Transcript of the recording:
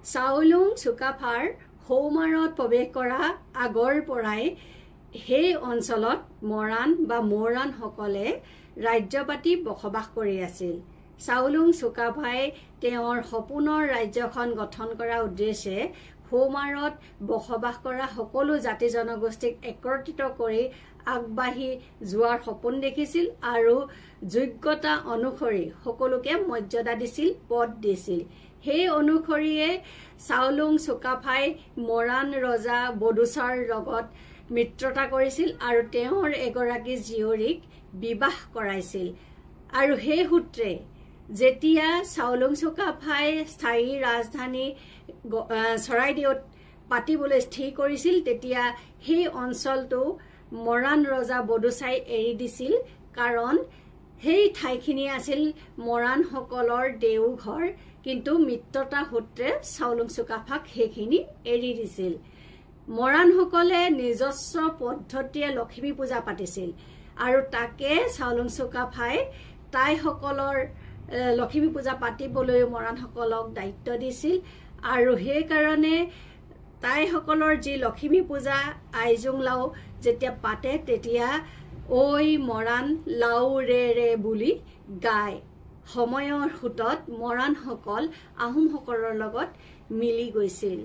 চাওলুং চুকাফাৰ সৌমাৰত প্ৰৱেশ কৰা আগৰ পৰাই সেই অঞ্চলত মৰাণ বা মৌৰাণসকলে ৰাজ্যপাতি বসবাস কৰি আছিল। চাওলুং চুকাফাই তেওঁৰ সপোনৰ ৰাজ্যখন গঠন কৰাৰ উদ্দেশ্যে সৌমাৰত বসবাস কৰা সকলো জাতি জনগোষ্ঠীক একত্ৰিত কৰি আগবাঢ়ি যোৱাৰ সপোন দেখিছিল আৰু যোগ্যতা অনুসৰি সকলোকে মৰ্যাদা দিছিল, পদ দিছিল। সেই অনুসৰিয়ে চাওলুং চুকাফাই মৰাণ ৰজা বডুচাৰ লগত মিত্ৰতা কৰিছিল আৰু তেওঁৰ এগৰাকী জীয়ৰীক বিবাহ কৰাইছিল। আৰু সেই সূত্ৰে যেতিয়া চাওলুং চুকাফাই স্থায়ী ৰাজধানী চৰাইদেউত পাতিবলৈ স্থিৰ কৰিছিল, তেতিয়া সেই অঞ্চলটো মৰাণ ৰজা বডুচাই এৰি দিছিল, কাৰণ সেই ঠাইখিনি আছিল মৰাণসকলৰ দেওঘৰ। কিন্তু মিত্ৰতা সূত্ৰে চাওলুং চুকাফাক সেইখিনি এৰি দিছিল। মৰাণসকলে নিজস্ব পদ্ধতিৰে লক্ষ্মী পূজা পাতিছিল আৰু তাকে চাওলুং চুকাফাই তাইসকলৰ লক্ষ্মী পূজা পাতিবলৈ মৰাণসকলক দায়িত্ব দিছিল। আৰু সেইকাৰণে তাইসকলৰ যি লক্ষ্মী পূজা আইজোং লাও যেতিয়া পাতে, তেতিয়া ঐ মৰাণ লাও ৰে ৰে বুলি গায়। সময়ৰ সোঁতত মৰাণসকল আহোমসকলৰ লগত মিলি গৈছিল।